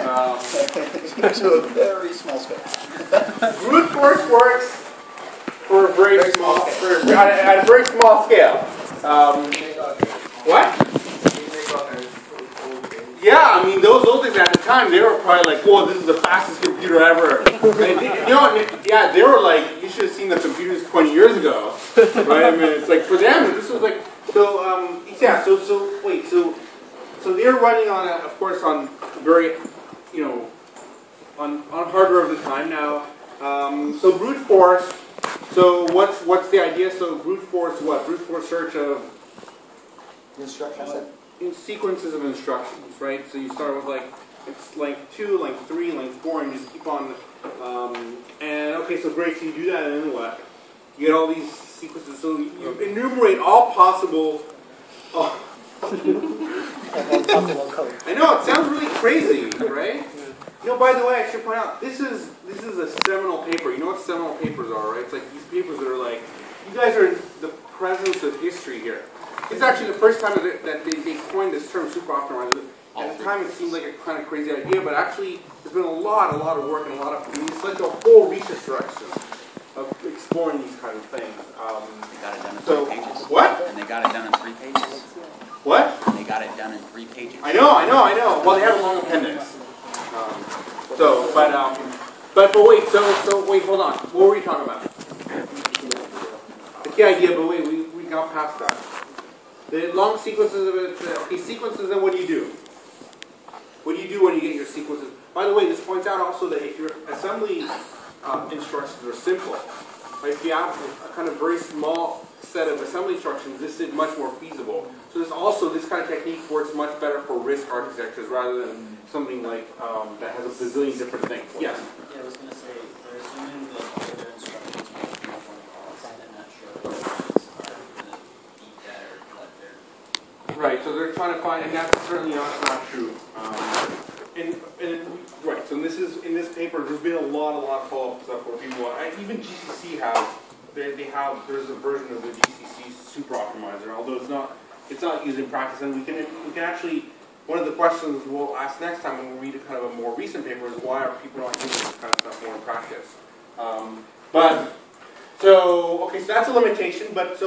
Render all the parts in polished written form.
To a very small scale. Brute force works for a very small scale. At a very small scale. What? Yeah, I mean, those things at the time, they were probably like, whoa, this is the fastest computer ever. And yeah, they were like, you should have seen the computers 20 years ago. Right? I mean, it's like, for them, this was like, so, yeah, so they're running on, of course, on very, on hardware of the time now. So brute force, so what's the idea? So brute force what? Brute force search of Instructions. sequences of instructions, right? So you start with like, it's length 2, length 3, length 4, and you just keep on, and okay, so great, so you do that, and then what? You get all these sequences, so you enumerate all possible, I know, it sounds really crazy, right? By the way, I should point out, this is a seminal paper. You know what seminal papers are, right? It's like these papers that are like, you guys are in the presence of history here. It's actually the first time that they coined this term, Superoptimizer. At the time, it seemed like a kind of crazy idea, but actually, there's been a lot of work and it's like a whole research direction of exploring these kind of things. They got it done in 3 pages. What? And they got it done in 3 pages. What? And they got it done in 3 pages. I know. Well, they have a long appendix. But wait, so wait, hold on. What were we talking about? The key idea, but wait, we got past that. The long sequences of it, okay, sequences, then what do you do? What do you do when you get your sequences? By the way, this points out also that if your assembly instructions are simple, right, if you have a kind of very small set of assembly instructions, this is much more feasible. So this kind of technique works much better for RISC architectures rather than something like that has a bazillion different things. Yes? Yeah, I was going to say, they're assuming that all their instructions will be uniform calls, and I'm not sure what things are going to beat that or what they're... Right, so they're trying to find, and that's certainly not true. Right, so in this paper, there's been a lot of follow-up stuff where people, even GCC there's a version of the GCC Superoptimizer, although it's not used in practice, and we can actually, one of the questions we'll ask next time when we read a kind of a more recent paper is why are people not using this kind of stuff more in practice? So that's a limitation, but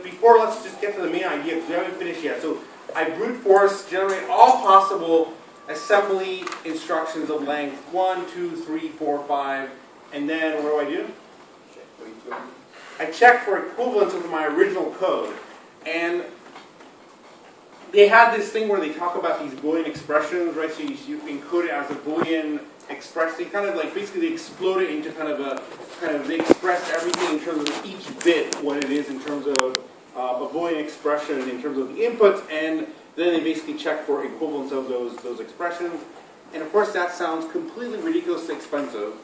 before, let's just get to the main idea, because we haven't finished yet. So I brute force generate all possible assembly instructions of length 1, 2, 3, 4, 5, and then what do? I check for equivalence of my original code, and they had this thing where they talk about these Boolean expressions, right? So you encode it as a Boolean expression. They kind of like basically they explode it into they express everything in terms of each bit, what it is in terms of a Boolean expression in terms of the inputs, and then they basically check for equivalence of those expressions. And of course, that sounds completely ridiculously expensive.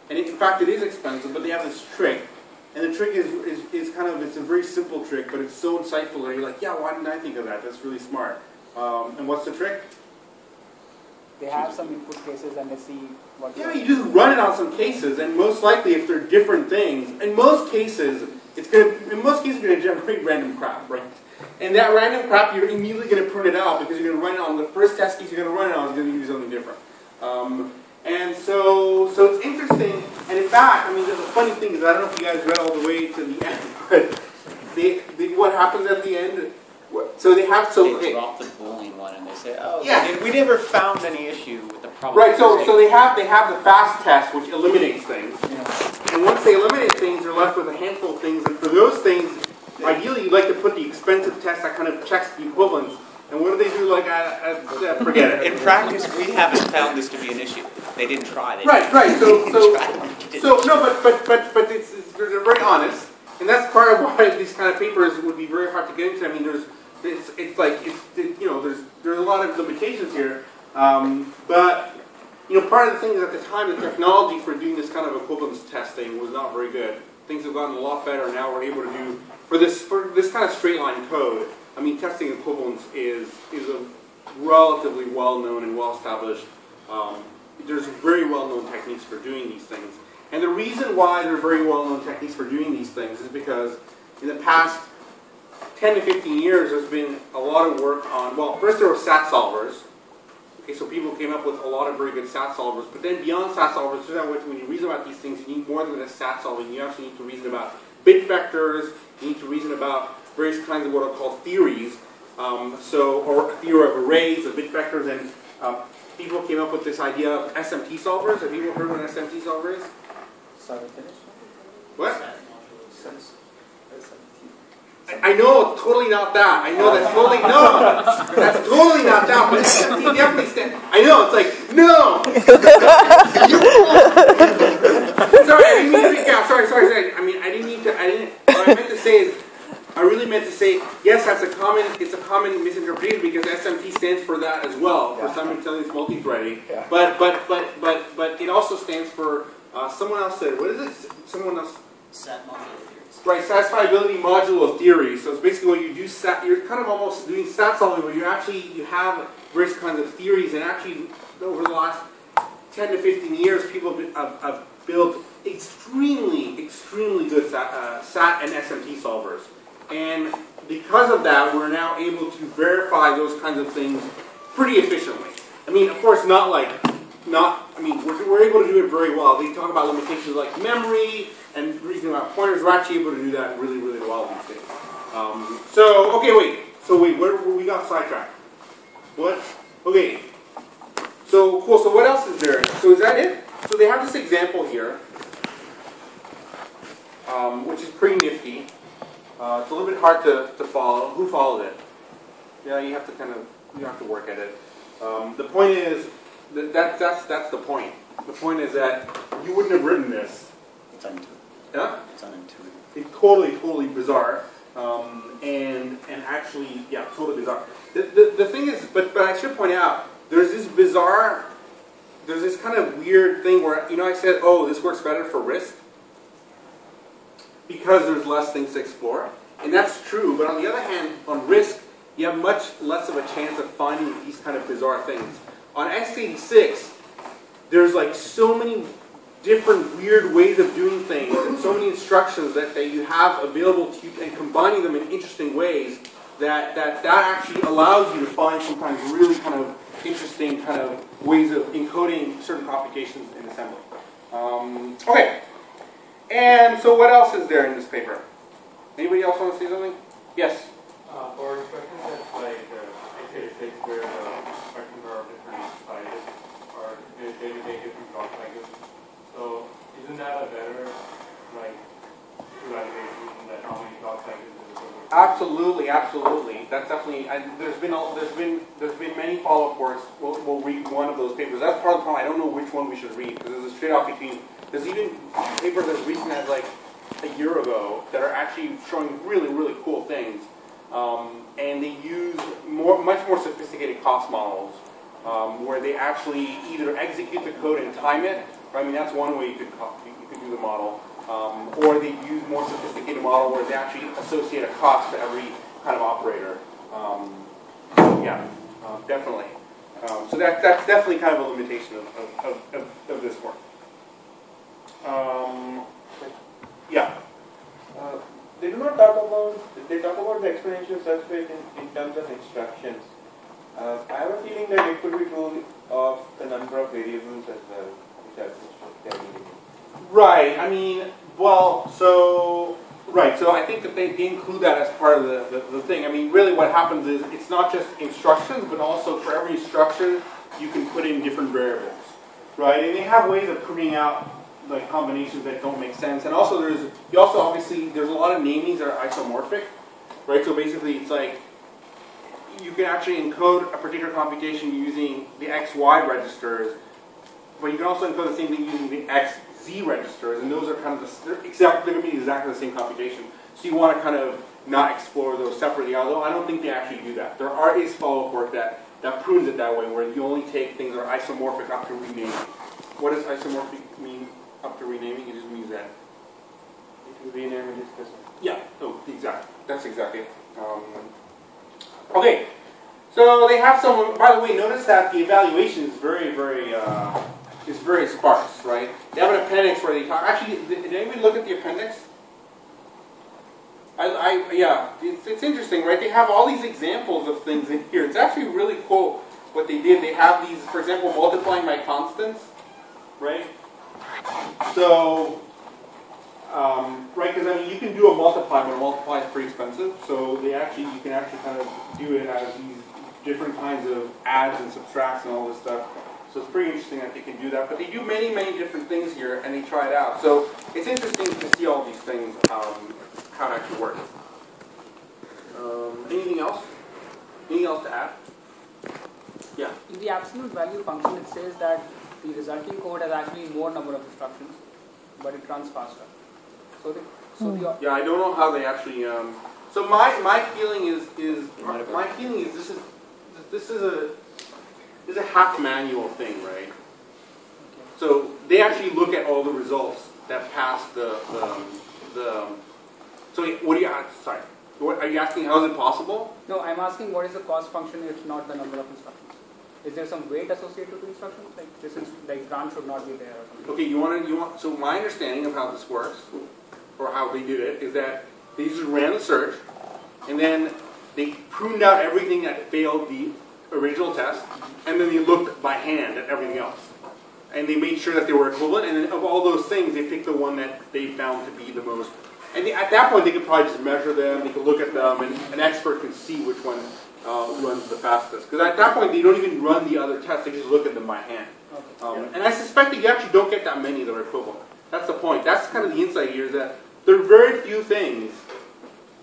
And in fact, it is expensive, but they have this trick. And the trick is it's a very simple trick, but it's so insightful that you're like, yeah, why didn't I think of that? That's really smart. And what's the trick? They have some input cases and they see what... Yeah, you just run it on some cases, and most likely if they're different things, in most cases, you're going to generate random crap, right? And that random crap, you're immediately going to print it out because you're going to run it on the first test case you're going to run it on is going to give you something different. And so it's interesting, and in fact, I mean, the funny thing is, I don't know if you guys read all the way to the end, but what happens at the end? So they have They drop the Boolean one and they say, oh, yeah, we never found any issue with the problem. Right, so they have the fast test, which eliminates things. Yeah. And once they eliminate things, they're left with a handful of things, and for those things, ideally you'd like to put the expensive test that kind of checks the equivalence. And what do they do? Like, forget it. In practice, we haven't found this to be an issue. They didn't try. Right. They're very honest, and that's part of why these kind of papers would be very hard to get into. I mean, there's a lot of limitations here, but part of the thing is at the time the technology for doing this kind of equivalence testing was not very good. Things have gotten a lot better now. We're able to do for this kind of straight line code. I mean, testing equivalence is a relatively well-known and well-established. There's very well-known techniques for doing these things. And the reason why there are very well-known techniques for doing these things is because in the past 10 to 15 years, there's been a lot of work on, well, first there were SAT solvers, Okay, so people came up with a lot of very good SAT solvers, but then beyond SAT solvers, when you reason about these things, you need more than a SAT solving. You actually need to reason about bit vectors. You need to reason about various kinds of what are called theories. Or a theory of arrays, of bit vectors, and people came up with this idea of SMT solvers. Have you heard what an SMT solver is? Sorry, finish. What? SMT. I know it's totally not that. I know that's totally that's totally not that. But SMT definitely stands. I know it's like no. Sorry, I didn't mean to. Yeah, sorry. I mean, I didn't mean to. What I meant to say is, I really meant to say yes. It's a common misinterpretation because SMT stands for that as well. For some intelligence multi-threading, but it also stands for someone else said. What is it? Someone else. Sat modular theories. Right, satisfiability modulo theory. So it's basically what you do. You're kind of almost doing SAT solving, where you have various kinds of theories, and actually over the last 10 to 15 years, people have built extremely good SAT and SMT solvers. And because of that, we're now able to verify those kinds of things pretty efficiently. I mean, of course, we're able to do it very well. They talk about limitations like memory and reasoning about pointers. We're actually able to do that really, really well these days. Where we got sidetracked? What? Okay. So, cool. So what else is there? So is that it? So they have this example here, which is pretty nifty. It's a little bit hard to follow. Who followed it? Yeah, you have to work at it. The point is that's the point. The point is that you wouldn't have written this. It's unintuitive. Yeah? It's unintuitive. It's totally bizarre. And actually, yeah, totally bizarre. The thing is, but I should point out, there's this kind of weird thing where, I said, oh, this works better for risk because there's less things to explore. And that's true, but on the other hand, on risk, you have much less of a chance of finding these kind of bizarre things. On x86, there's like so many different weird ways of doing things and so many instructions that you have available to you and combining them in interesting ways that actually allows you to find sometimes really kind of interesting kind of ways of encoding certain computations in assembly. Okay. And so what else is there in this paper? Anybody else want to say something? Yes? For instructions that's like x86 where the instructions are of different sizes or they take different clock cycles. So isn't that a better evaluation that how many clock cycles is it? Absolutely. That's definitely. There's been many follow-up works. We'll read one of those papers. That's part of the problem. I don't know which one we should read because there's a trade-off between. There's even papers as recent as like a year ago that are actually showing really, really cool things, and they use much more sophisticated cost models where they actually either execute the code and time it. Right? I mean, that's one way you could do the model. Or they use more sophisticated model where they actually associate a cost to every kind of operator. Definitely. So that's definitely kind of a limitation of this work. They do not talk about, they talk about the exponential subspace in terms of instructions. I have a feeling that it could be true of the number of variables as well, which are instructed. Right. I mean, so I think that they include that as part of the thing. I mean, really what happens is it's not just instructions, but also for every instruction, you can put in different variables. Right? And they have ways of proving out like combinations that don't make sense. And also there's a lot of namings that are isomorphic. Right? So basically it's like you can actually encode a particular computation using the XY registers, but you can also encode the same thing using the XZ registers, and those are kind of they're going to be exactly the same computation. So you want to kind of not explore those separately, although I don't think they actually do that. There is follow-up work that proves it that way, where you only take things that are isomorphic up to renaming. What does isomorphic mean up to renaming? It just means that If you rename it, it's different. yeah, exactly. That's exactly it. Okay, so they have some. By the way, notice that the evaluation is very sparse, right? They have an appendix where they talk. Actually, did anybody look at the appendix? It's interesting, right? They have all these examples of things in here. It's actually really cool what they did, they have these, for example, multiplying by constants, right? So, right, because I mean, you can do a multiply, but a multiply is pretty expensive. So you can actually kind of do it as these different kinds of adds and subtracts and all this stuff. So it's pretty interesting that they can do that. But they do many, many different things here, and they try it out. So it's interesting to see all these things, how it actually works. Anything else? Anything else to add? Yeah. In the absolute value function, it says that the resulting code has actually more number of instructions, but it runs faster. So Yeah, I don't know how they actually. So my feeling is this is a half manual thing, right? So they actually look at all the results that pass the. So what are you? Sorry, what are you asking? How is it possible? No, I'm asking what is the cost function if not the number of instructions? Is there some weight associated with the instructions? Like this is like branch should not be there or something? Okay, you want. So my understanding of how this works, or how they did it, is that they just ran the search, and then they pruned out everything that failed the original test, and then they looked by hand at everything else. And they made sure that they were equivalent, and then of all those things, they picked the one that they found to be the most. And at that point, they could probably just measure them, they could look at them, and an expert can see which one runs the fastest. Because at that point, they don't even run the other tests, they just look at them by hand. Okay. And I suspect that you actually don't get that many that are equivalent. That's the point. That's kind of the insight here, is that there are very few things.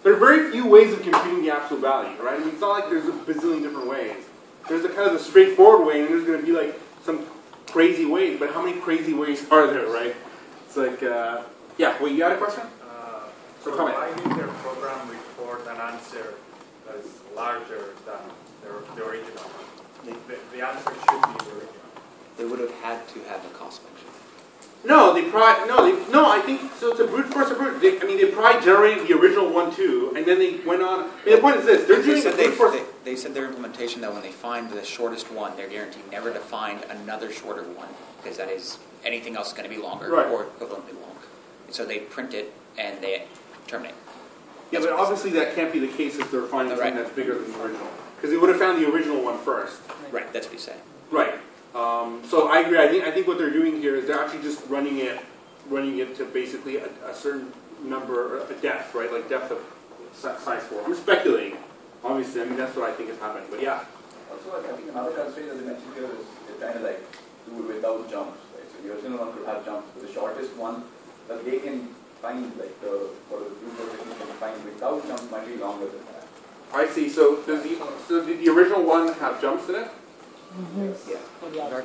There are very few ways of computing the absolute value, right? I mean, it's not like there's a bazillion different ways. There's a kind of a straightforward way, and there's going to be like some crazy ways. But how many crazy ways are there, right? It's like, yeah. Wait, you had a question? So why did their program report an answer that is larger than the original? The answer should be the original. They would have had to have a cost function. No, I think, so it's a brute force approach. They probably generated the original one too, and then they went on. I mean, the point is this, they're doing a brute force. They said their implementation that when they find the shortest one, they're guaranteed never to find another shorter one, because that is, anything else is going to be longer, right, or equivalently long. And so they print it, and they terminate. Yeah, but obviously that can't be the case if they're finding something that's bigger than the original. Because they would have found the original one first. Right, that's what he's saying. Right. So I agree. I think what they're doing here is they're actually just running it to basically a certain number, a depth, right? Like depth of size 4. I'm speculating. Obviously, I mean that's what I think is happening. But yeah. Also, I think another constraint that they mentioned here is they're trying to like do it without jumps, right? So the original one could have jumps, but the shortest one that they can find, like the technique can find without jumps, might be longer than that. I see. So does the original one have jumps in it? Yeah.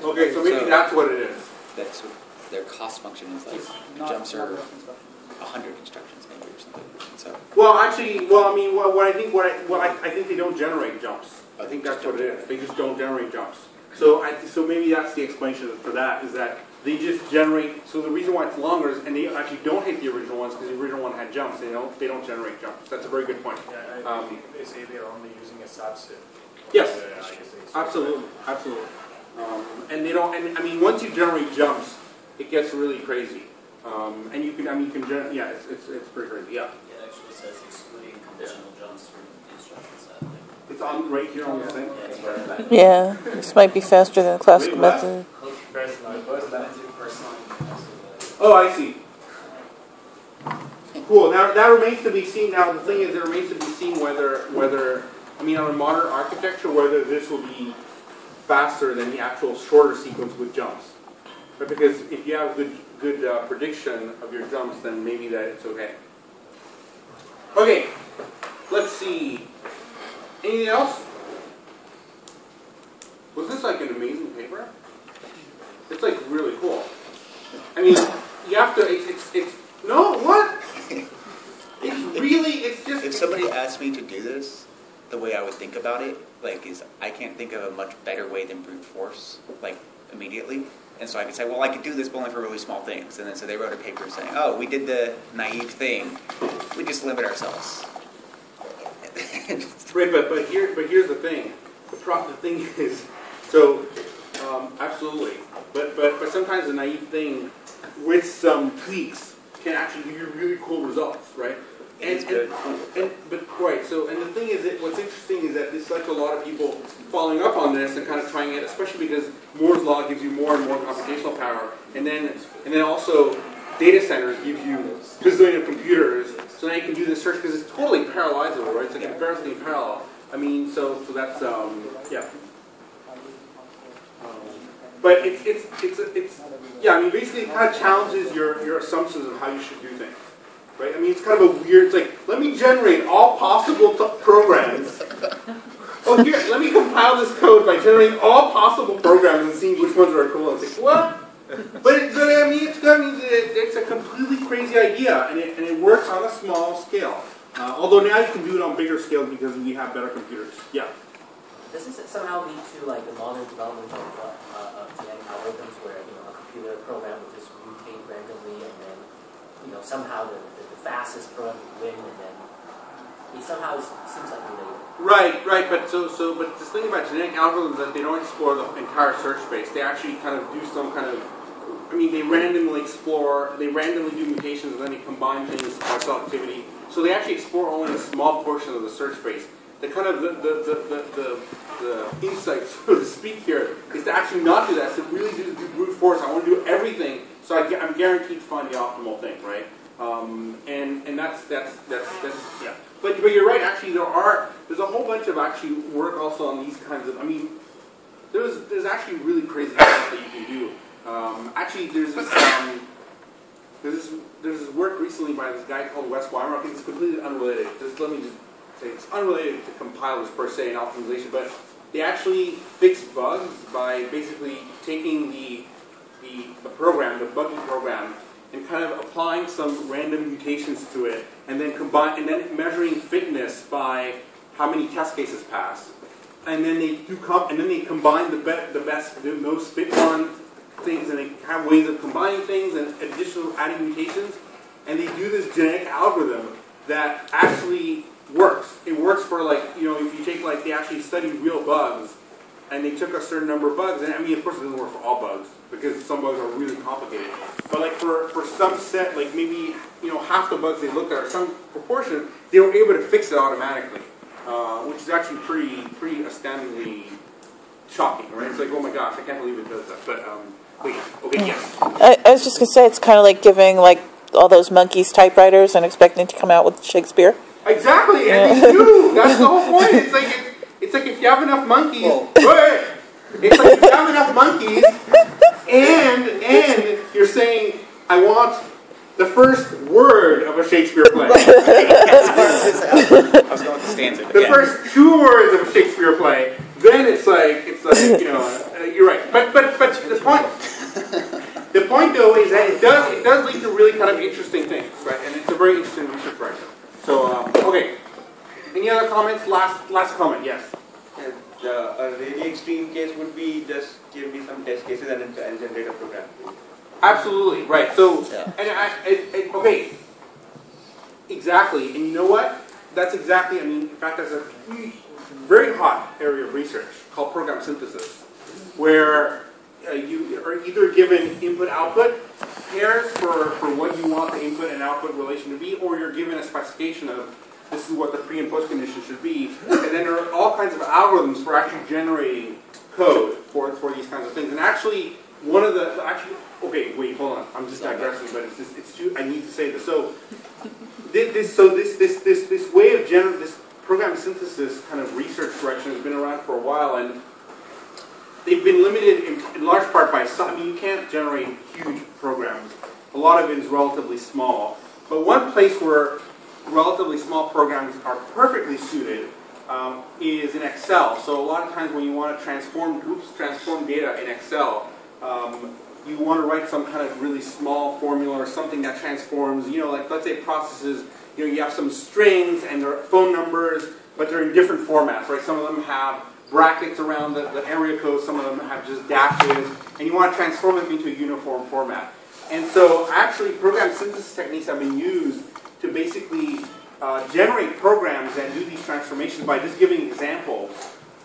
Okay, so maybe that's what it is. That's what their cost function is like. Not Jumps are number of instructions. 100 instructions maybe or something. So Well, actually, I think they don't generate jumps. I think that's what it is. They just don't generate jumps. So maybe that's the explanation for that, is that they just generate. So the reason why it's longer is, and they actually don't hit the original ones because the original one had jumps. They don't generate jumps. That's a very good point. Yeah, I think they say they're only using a subset. Yes, absolutely. And they don't. And I mean, once you generate jumps, it gets really crazy. And you can generate. Yeah, it's pretty crazy. Yeah. It actually says excluding conditional jumps from the instruction set. It's on right here on the thing. Yeah, it's right back. Yeah, this might be faster than the classical Wait, what? method. Oh, I see. Cool. Now that remains to be seen. Now the thing is, it remains to be seen whether I mean on a modern architecture whether this will be faster than the actual shorter sequence with jumps. But because if you have good prediction of your jumps, then maybe that it's okay. Okay. Let's see. Anything else? Was this like an amazing paper? It's like really cool. I mean, you have to. It's no what? It's just. if somebody asked me to do this, the way I would think about it, like, is I can't think of a much better way than brute force, like, immediately. And so I could say, well, I could do this, but only for really small things. And then so they wrote a paper saying, oh, we did the naive thing. We just limit ourselves. Right, but here's the thing. The thing is, so absolutely. But sometimes the naive thing with some tweaks can actually give you really cool results, right? Right. So, and the thing is that what's interesting is that there's like a lot of people following up on this and kind of trying it, especially because Moore's law gives you more and more computational power, and then also data centers give you bazillion computers. So now you can do this search because it's totally parallelizable, right? It's like embarrassingly parallel. I mean, so that's yeah. But it's yeah. I mean, basically, it kind of challenges your assumptions of how you should do things. Right? I mean, it's kind of a weird, it's like, let me generate all possible programs. Oh, here, let me compile this code by generating all possible programs and seeing which ones are equivalent. It's like, what? But I mean, it's a completely crazy idea, and it works on a small scale. Although now you can do it on bigger scales because we have better computers. Yeah? Does this somehow lead to like the modern development of genetic algorithms where, you know, a computer program will just mutate randomly and then, you know, somehow the fastest program will win, and then it somehow seems like related. Right. But but this thing about genetic algorithms is that they don't explore the entire search space. They actually kind of do some kind of, I mean, they randomly explore, they randomly do mutations, and then they combine things by selectivity. So they actually explore only a small portion of the search space. The kind of the insight, so to speak, here is to actually not do that. To really do brute force. I want to do everything, so I'm guaranteed to find the optimal thing, right? And that's yeah. But you're right. Actually, there's a whole bunch of actually work also on these kinds of. I mean, there's actually really crazy stuff that you can do. Actually, there's this work recently by this guy called Wes Weimer. I think it's completely unrelated. Let me just say it's unrelated to compilers per se and optimization, but they actually fix bugs by basically taking the program, the buggy program, and kind of applying some random mutations to it, and then measuring fitness by how many test cases pass, and then they combine the most fit one things, and they have ways of combining things and additional adding mutations, and they do this genetic algorithm that actually works. It works for, like, you know, if you take, like, they actually studied real bugs, and they took a certain number of bugs, and I mean, of course, it doesn't work for all bugs because some bugs are really complicated. But like for some set, like maybe, you know, half the bugs they looked at, or some proportion, they were able to fix it automatically, which is actually pretty astoundingly shocking, right? It's like, oh my gosh, I can't believe it does that. But wait, okay, yes. I was just gonna say it's kind of like giving like all those monkeys typewriters and expecting to come out with Shakespeare. Exactly, and they do. That's the whole point. It's like if you have enough monkeys. It's like if you have enough monkeys, and you're saying, I want the first word of a Shakespeare play. I was going with the stanza. The first 2 words of a Shakespeare play. Then it's like you know, you're right. But the point though is that it does lead to really kind of interesting things, right? And it's a very interesting research project. So okay. Any other comments? Last comment, yes. A really extreme case would be just give me some test cases and generate a program. Absolutely, right. So, and okay, exactly. And you know what? That's exactly, I mean, in fact, that's a very hot area of research called program synthesis, where you are either given input-output pairs for what you want the input and output relation to be, or you're given a specification of this is what the pre and post condition should be, and then there are all kinds of algorithms for actually generating code for these kinds of things. And actually, one of the okay, wait, hold on, I'm just digressing, but it's too. I need to say this. So this way of this program synthesis kind of research direction has been around for a while, and they've been limited in large part by some. I mean, you can't generate huge programs. A lot of it is relatively small. But one place where relatively small programs are perfectly suited is in Excel. So a lot of times when you want to transform data in Excel, you want to write some kind of really small formula or something that transforms, you know, like let's say processes, you know, you have some strings and their phone numbers, but they're in different formats, right? Some of them have brackets around the area code, some of them have just dashes, and you want to transform them into a uniform format. And so actually program synthesis techniques have been used to basically generate programs that do these transformations by just giving examples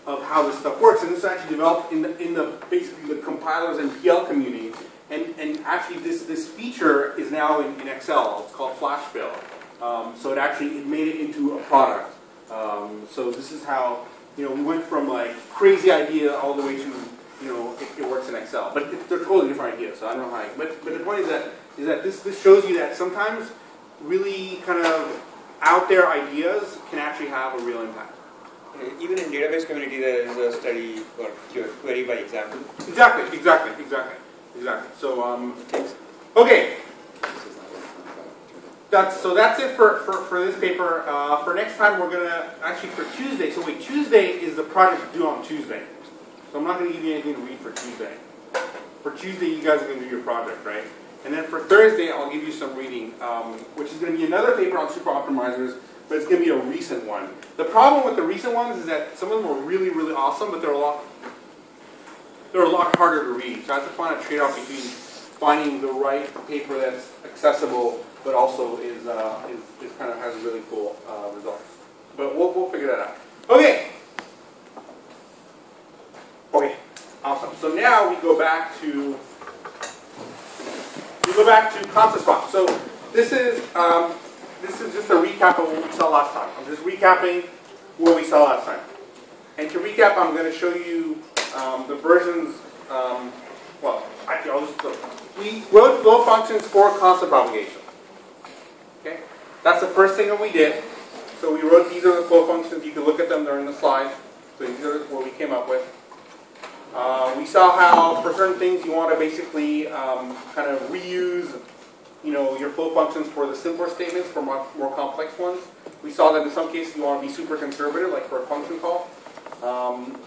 of how this stuff works. And this is actually developed in the basically the compilers and PL community. And actually this feature is now in Excel. It's called flash fill. So it made it into a product. So this is how, we went from like crazy idea all the way to, it works in Excel. But they're totally different ideas, so I don't know how. But the point is that this shows you that sometimes really kind of out there ideas can actually have a real impact. Even in database community, there is a study or query by example. Exactly. So, okay. That's it for this paper. For next time, we're gonna actually for Tuesday. So wait, Tuesday is the project due on Tuesday. So I'm not gonna give you anything to read for Tuesday. For Tuesday, you guys are gonna do your project, right? And then for Thursday, I'll give you some reading, which is gonna be another paper on superoptimizers, but it's gonna be a recent one. The problem with the recent ones is that some of them are really, really awesome, but they're a lot harder to read. So I have to find a trade-off between finding the right paper that's accessible, but also is kind of has really cool results. But we'll figure that out. Okay, awesome. So now we go back to concept swap. So this is just a recap of what we saw last time. I'm just recapping what we saw last time. And to recap, I'm going to show you the versions. We wrote flow functions for constant propagation. Okay, that's the first thing that we did. So we wrote, these are the flow functions. You can look at them. They're in the slides. So these are what we came up with. We saw how for certain things you want to basically kind of reuse, your flow functions for the simpler statements for more complex ones. We saw that in some cases you want to be super conservative, like for a function call.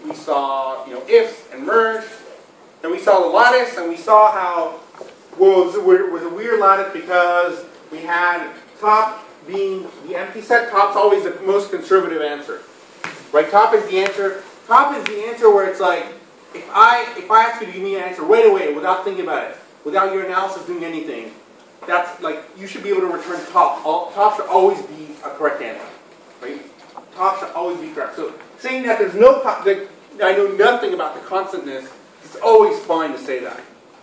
We saw, ifs and merge. Then we saw the lattice, and we saw how was a weird lattice because we had top being the empty set. Top's always the most conservative answer, right? Top is the answer. Top is the answer where it's like, if I ask you to give me an answer right away without thinking about it, without your analysis doing anything, that's like, you should be able to return top. Top should always be a correct answer, right? Top should always be correct. So saying that there's no, that I know nothing about the constantness, it's always fine to say that.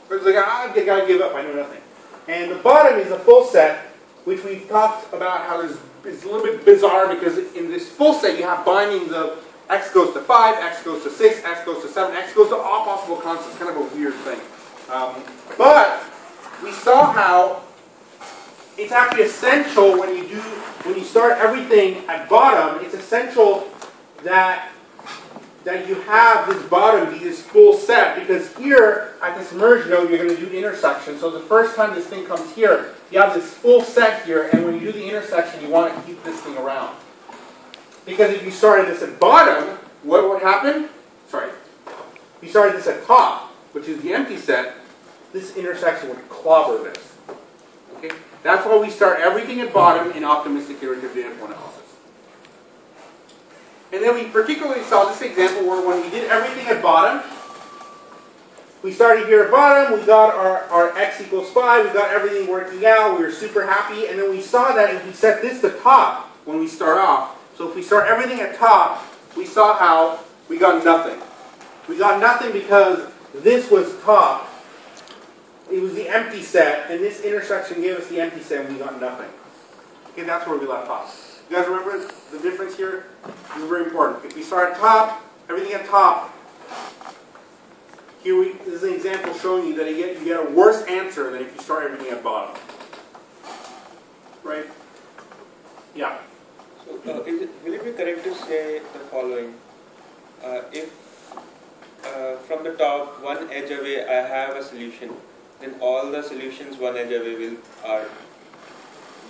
But it's like, I gotta give up, I know nothing. And the bottom is a full set, which we've talked about how it's a little bit bizarre because in this full set you have bindings of x goes to 5, x goes to 6, x goes to 7, x goes to all possible constants. Kind of a weird thing. But we saw how it's actually essential when you start everything at bottom, it's essential that you have this bottom be this full set, because here at this merge node you're going to do the intersection. So the first time this thing comes here, you have this full set here, and when you do the intersection you want to keep this thing around. Because if you started this at bottom, what would happen? Sorry. If you started this at top, which is the empty set, this intersection would clobber this. Okay? That's why we start everything at bottom in optimistic iterative data flow analysis. And then we particularly saw this example where when we did everything at bottom, we started here at bottom, we got our x equals 5, we got everything working out, we were super happy, and then we saw that if we set this to top when we start off, so if we start everything at top, we saw how we got nothing. We got nothing because this was top. It was the empty set, and this intersection gave us the empty set, and we got nothing. Okay, that's where we left off. You guys remember the difference here? This is very important. If we start at top, everything at top, here this is an example showing you that you get a worse answer than if you start everything at bottom. Right? Yeah. So, will it be correct to say the following? If from the top, one edge away, I have a solution, then all the solutions one edge away are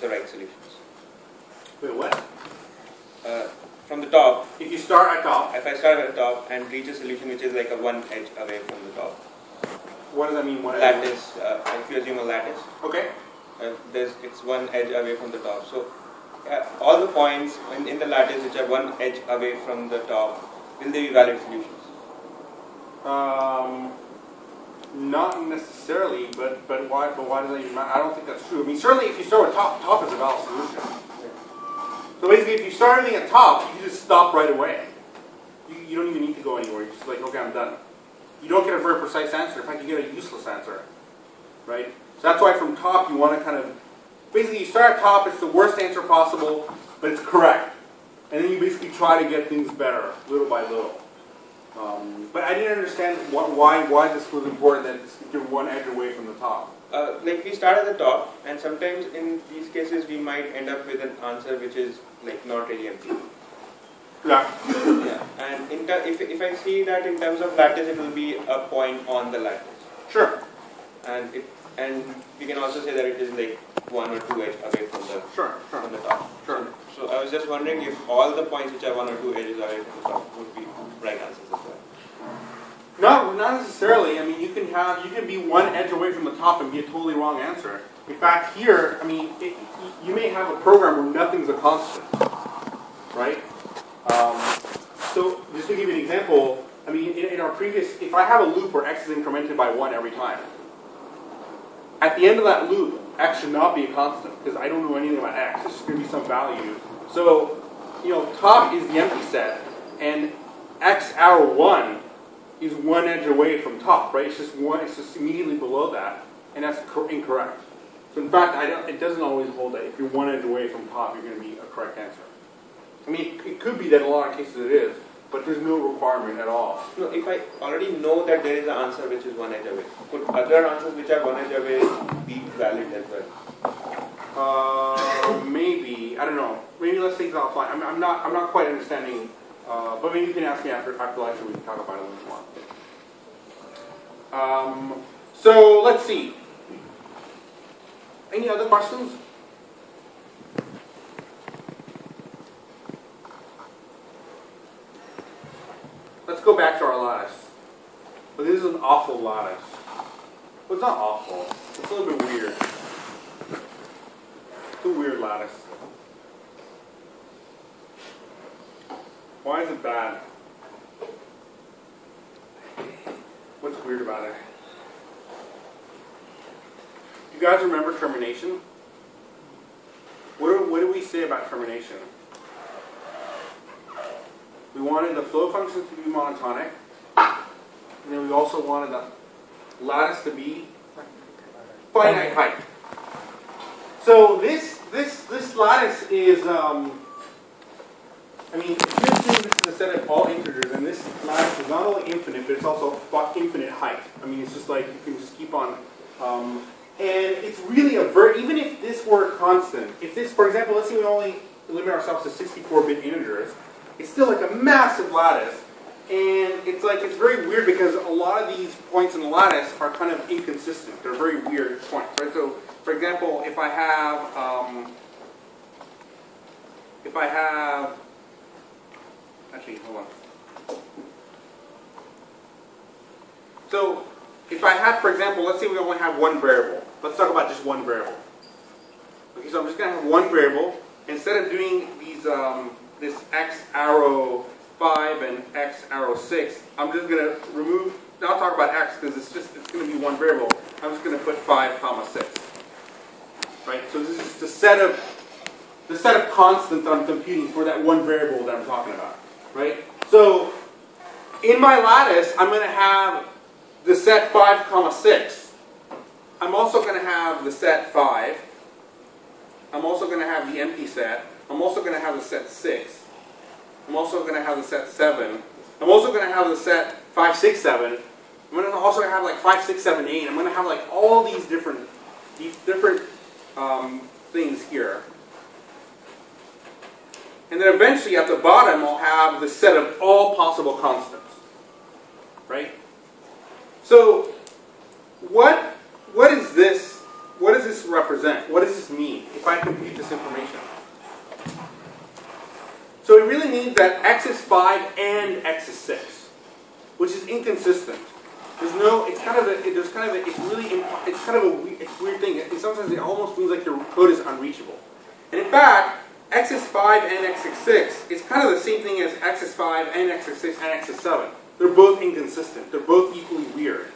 the right solutions. Wait, what? From the top. If you start at top. If I start at the top and reach a solution which is like a one edge away from the top. What does that mean? One edge? Lattice. If you assume a lattice. Okay. It's one edge away from the top. So all the points in the lattice which are one edge away from the top, will they be valid solutions? Not necessarily, but why does that even matter? I don't think that's true. I mean, certainly if you start with top is a valid solution. So basically, if you start everything at top, you just stop right away. You don't even need to go anywhere. You're just like, okay, I'm done. You don't get a very precise answer. In fact, you get a useless answer, right? So that's why from top you want to kind of basically you start at top, it's the worst answer possible, but it's correct. And then you basically try to get things better, little by little. But I didn't understand why this was important, that you're one edge away from the top. Like we start at the top, and sometimes in these cases we might end up with an answer which is like not really empty. Yeah. Yeah. And if I see that in terms of lattice, it will be a point on the lattice. Sure. And we can also say that it is like 1 or 2 edges away from the from the top. Sure. So I was just wondering if all the points which are 1 or 2 edges away from the top would be right answers as well. No, not necessarily. I mean, you can be 1 edge away from the top and be a totally wrong answer. In fact, here, I mean, you may have a program where nothing's a constant, right? So just to give you an example, I mean, in our previous, if I have a loop where x is incremented by 1 every time, at the end of that loop, x should not be a constant because I don't know anything about x. It's just going to be some value. So, you know, top is the empty set, and x arrow 1 is 1 edge away from top, right? It's just immediately below that, and that's incorrect. So in fact, it doesn't always hold that if you're 1 edge away from top, you're going to be a correct answer. I mean, it could be that in a lot of cases it is, but there's no requirement at all. No, if I already know that there is an answer which is 1 edge away, could other answers which are 1 edge away be valid as well? Maybe, I don't know. Maybe let's take that offline. I'm not quite understanding. But maybe you can ask me after lecture, we can talk about it a little more. So let's see. Any other questions? Let's go back to our lattice. But this is an awful lattice. Well, it's not awful. It's a little bit weird. It's a weird lattice. Why is it bad? What's weird about it? You guys remember termination? What did we say about termination? We wanted the flow functions to be monotonic, and then we also wanted the lattice to be finite height. So this lattice is I mean, if you assume this is a set of all integers, and this lattice is not only infinite, but it's also infinite height. I mean, it's just like you can just keep on. And it's really even if this were constant, if this, for example, let's say we only limit ourselves to 64-bit integers, it's still like a massive lattice. And it's very weird because a lot of these points in the lattice are kind of inconsistent. They're very weird points, right? So, for example, if I have actually, hold on. So, if I had, for example, let's say we only have 1 variable. Let's talk about just 1 variable. Okay, so I'm just going to have 1 variable. Instead of doing these, this x arrow 5 and x arrow 6, I'm just going to remove. Now I'll talk about x because it's going to be 1 variable. I'm just going to put 5, 6. Right. So this is just the set of constants that I'm computing for that 1 variable that I'm talking about. Right? So, in my lattice, I'm going to have the set 5, 6. I'm also going to have the set 5. I'm also going to have the empty set. I'm also going to have the set 6. I'm also going to have the set 7. I'm also going to have the set 5, 6, 7. I'm going to also have like 5, 6, 7, 8. I'm going to have like all these different things here. And then eventually at the bottom I'll have the set of all possible constants. Right? So what is this? What does this represent? What does this mean if I compute this information? So it really means that x is 5 and x is 6, which is inconsistent. There's no. It's kind of a. There's kind of a. It's really. It's kind of a weird thing. Sometimes it almost feels like your code is unreachable. And in fact, x is 5 and x is 6 is kind of the same thing as x is 5 and x is 6 and x is 7. They're both inconsistent. They're both equally weird.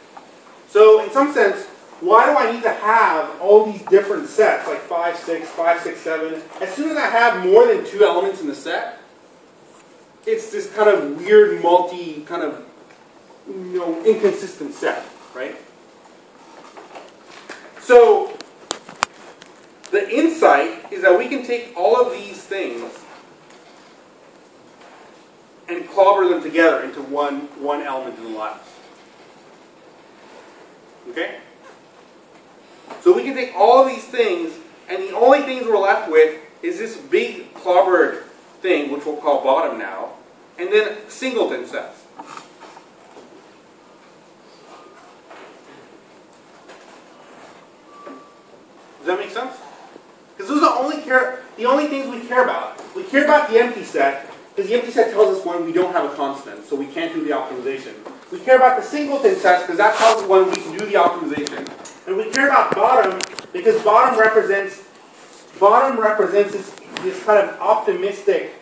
So in some sense, why do I need to have all these different sets, like 5, 6, 5, 6, 7? As soon as I have more than 2 elements in the set, it's this kind of weird, kind of, inconsistent set, right? So the that we can take all of these things and clobber them together into one element in the lattice. Okay? So we can take all of these things, and the only things we're left with is this big clobbered thing, which we'll call bottom now, and then singleton sets. Does that make sense? Because those are the only things we care about. We care about the empty set, because the empty set tells us when we don't have a constant, so we can't do the optimization. We care about the singleton sets, because that tells us when we can do the optimization. And we care about bottom, because bottom represents this kind of optimistic,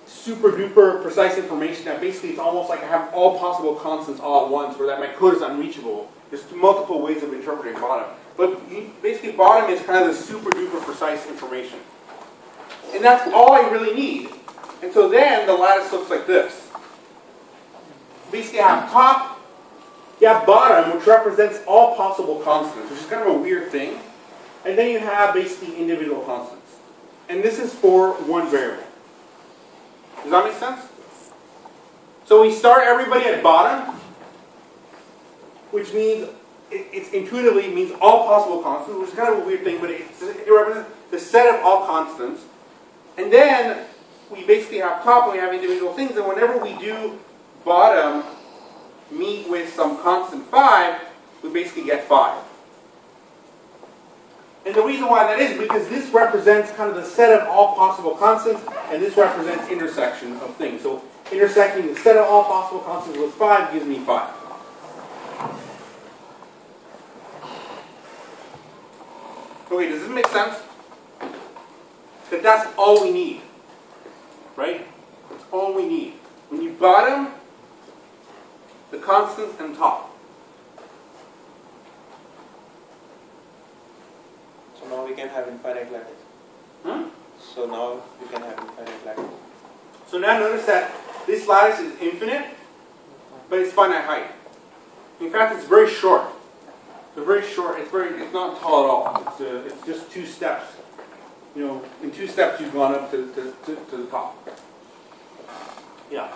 super duper precise information that basically it's almost like I have all possible constants all at once, or that my code is unreachable. There's multiple ways of interpreting bottom. But basically bottom is kind of the super duper precise information. And that's all I really need. And so then the lattice looks like this. Basically I have top, you have bottom, which represents all possible constants, which is kind of a weird thing. And then you have basically individual constants. And this is for one variable. Does that make sense? So we start everybody at bottom, which means it intuitively means all possible constants, which is kind of a weird thing, but it represents the set of all constants. And then we basically have top and we have individual things, and whenever we do bottom meet with some constant 5, we basically get 5. And the reason why that is because this represents kind of the set of all possible constants, and this represents intersection of things. So intersecting the set of all possible constants with 5 gives me 5. Okay, does this make sense? That that's all we need, right? That's all we need. We need bottom, the constants, and top. So now we can have infinite lattice. So now we can have infinite lattice. So now notice that this lattice is infinite, but it's finite height. In fact, it's very short. It's very short. It's not tall at all. It's just 2 steps. In 2 steps you've gone up to the top. Yeah.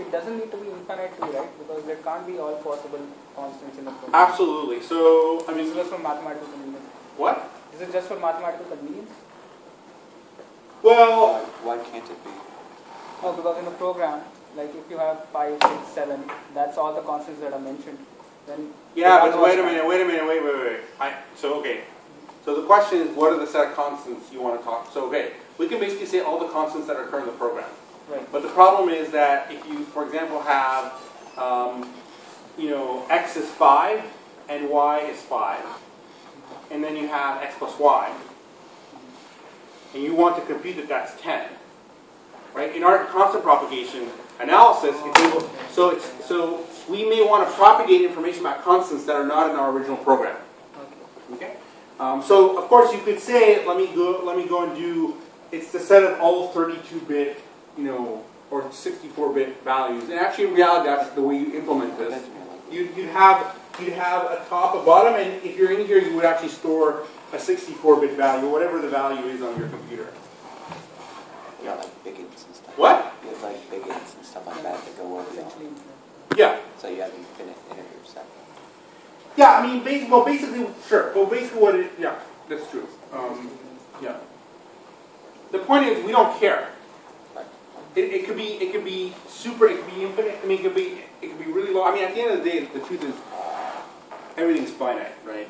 It doesn't need to be infinite too, right? Because there can't be all possible constants in the program. Absolutely. So I mean, this is just for mathematical convenience. What? Is it just for mathematical convenience? Well, why can't it be? No, because in a program, like if you have 5, 6, 7, that's all the constants that are mentioned. Then yeah, but wait a minute. So the question is, what are the set of constants you want to talk? So okay, we can basically say all the constants that occur in the program. Right. But the problem is that if you, for example, have x is 5 and y is 5, and then you have x plus y, and you want to compute that that's 10, right? In our constant propagation analysis, so we may want to propagate information about constants that are not in our original program. Okay. So of course you could say, let me go and do. It's the set of all 32-bit, or 64-bit values. And actually, in reality, that's the way you implement this. You'd have a top, a bottom, and if you're in here, you would actually store a 64-bit value, whatever the value is on your computer. Yeah, like biggins and stuff. What? You have like biggins and stuff like that that go over the. Yeah. So you have infinite integers. Yeah, I mean, basically, sure. Well, basically, yeah, that's true. Yeah. The point is, we don't care. It could be super. It could be infinite. I mean, it could be really low. I mean, at the end of the day, the truth is, everything's finite, right?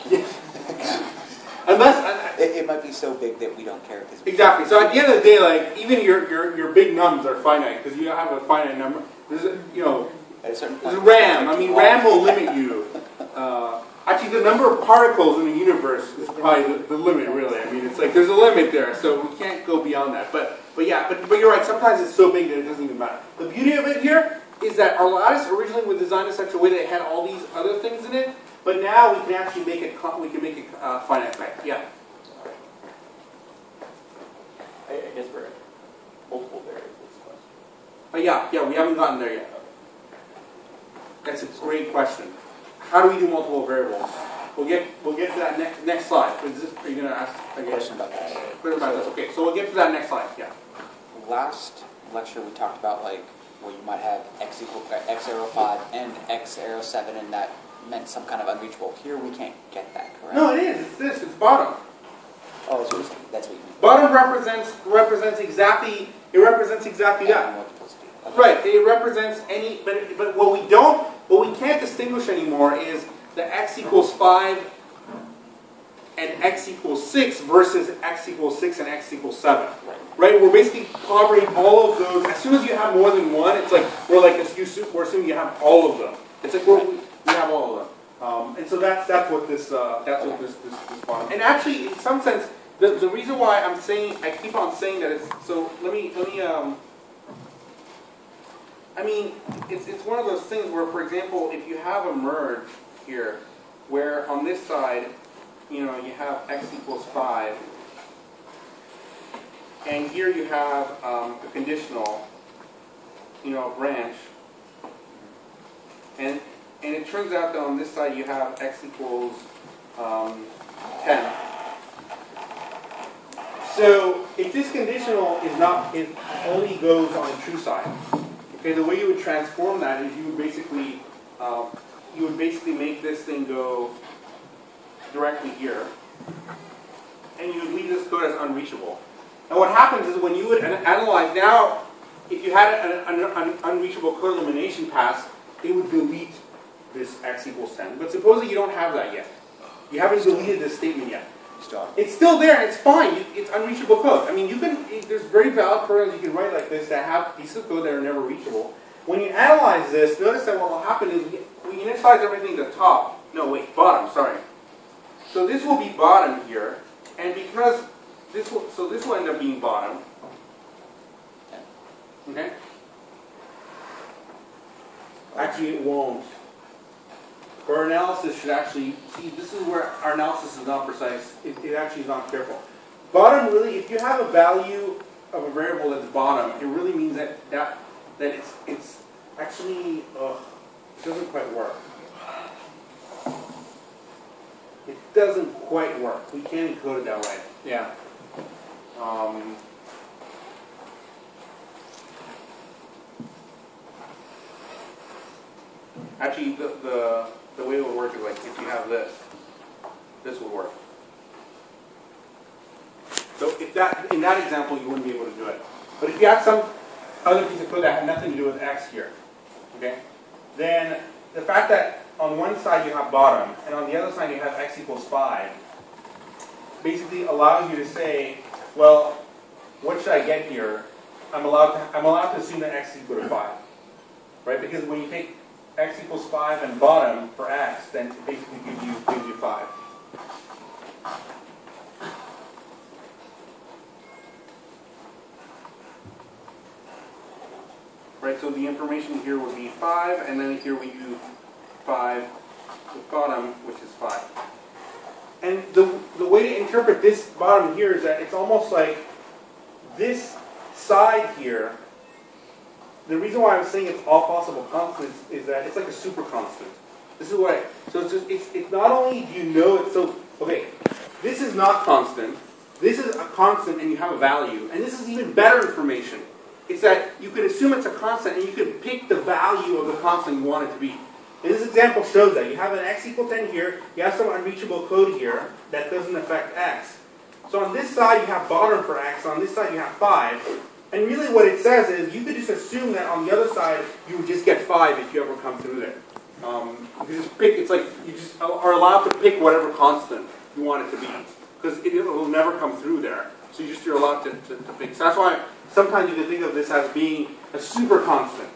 Yeah. Unless it might be so big that we don't care. Exactly. So at the end of the day, like even your big nums are finite because you have a finite number. There's at a certain point, there's RAM. I mean, RAM will limit you. Actually, the number of particles in the universe is probably the limit, really. I mean, it's like there's a limit there, so we can't go beyond that. But you're right. Sometimes it's so big that it doesn't even matter. The beauty of it here is that our lattice originally was designed in such a way that it had all these other things in it, but now we can actually make it finite. Yeah. I guess we're at multiple variables question. Yeah, we haven't gotten there yet. That's a great question. How do we do multiple variables? We'll get to that next slide. Are you going to ask a Question about this. Okay, so we'll get to that next slide. Yeah. Last lecture we talked about like where you might have x arrow 5 and x arrow 7, and that meant some kind of unreachable. Here we can't get that, correct? No, it is. It's this. It's bottom. Oh, so that's what you mean. Bottom represents exactly. It represents exactly that. Multiplicity. Okay. Right. It represents any. But what we can't distinguish anymore is the x equals 5 and x equals 6 versus x equals 6 and x equals 7. Right? We're basically covering all of those. As soon as you have more than one, it's like we're assuming you have all of them. It's like we have all of them. And so that's what this bottom. And actually, in some sense, the reason why I keep on saying that is so. Let me. I mean, it's one of those things where, for example, if you have a merge here, where on this side, you have x equals 5, and here you have a conditional, branch, and it turns out that on this side you have x equals 10. So if this conditional it only goes on the true side. Okay, the way you would transform that is you would basically make this thing go directly here, and you would leave this code as unreachable. And what happens is when you would analyze now, if you had an unreachable code elimination pass, it would delete this x equals 10. But supposing you don't have that yet, you haven't deleted this statement yet. It's still there, and it's fine. It's unreachable code. I mean, there's very valid programs you can write like this that have pieces of code that are never reachable. When you analyze this, notice that what will happen is we initialize everything to top. No, wait, bottom. Sorry. So this will be bottom here, and because this will end up being bottom. Okay. Actually, it won't. Our analysis should actually, see, this is where our analysis is not precise. It actually is not careful. Bottom really, if you have a value of a variable at the bottom, it really means that it's actually, it doesn't quite work. It doesn't quite work. We can't encode it that way. Yeah. Actually, the way it would work is like if you have this would work. So if in that example you wouldn't be able to do it. But if you have some other piece of code that had nothing to do with x here, okay, then the fact that on one side you have bottom and on the other side you have x equals 5 basically allows you to say, well, what should I get here? I'm allowed to assume that x is equal to 5, right? Because when you take x equals 5 and bottom for x, then it basically gives you 5. Right, so the information here would be 5, and then here we do 5 with bottom, which is 5. And the way to interpret this bottom here is that it's almost like this side here. The reason why I'm saying it's all possible constants is that it's like a super constant. This is why. So it's not only do you know it's so okay. This is not constant. This is a constant, and you have a value. And this is even better information. It's that you could assume it's a constant, and you could pick the value of the constant you want it to be. And this example shows that you have an x equal 10 here. You have some unreachable code here that doesn't affect x. So on this side you have bottom for x. On this side you have 5. And really what it says is you could just assume that on the other side you would just get 5 if you ever come through there. You just pick, it's like you just are allowed to pick whatever constant you want it to be. Because it will never come through there. So you're allowed to pick. So that's why sometimes you can think of this as being a super constant.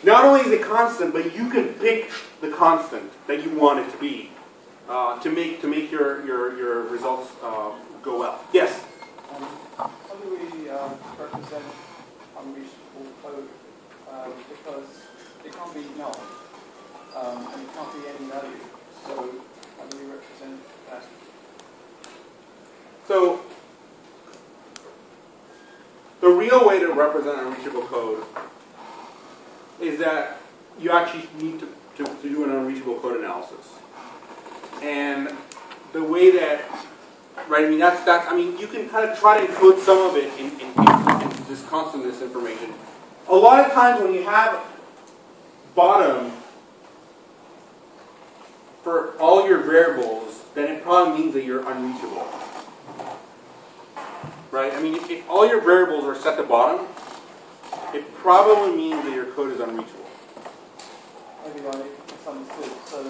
Not only is it constant, but you can pick the constant that you want it to be to make your results go well. Yes? How do we represent unreachable code? Because it can't be null, and it can't be any value. So how do we represent that? So the real way to represent unreachable code is that you actually need to do an unreachable code analysis. And the way that, right, I mean, I mean, you can kind of try to include some of it in this constantness information. A lot of times when you have bottom for all your variables, then it probably means that you're unreachable. Right? I mean, if all your variables are set to bottom, it probably means that your code is unreachable. Maybe I misunderstood. So,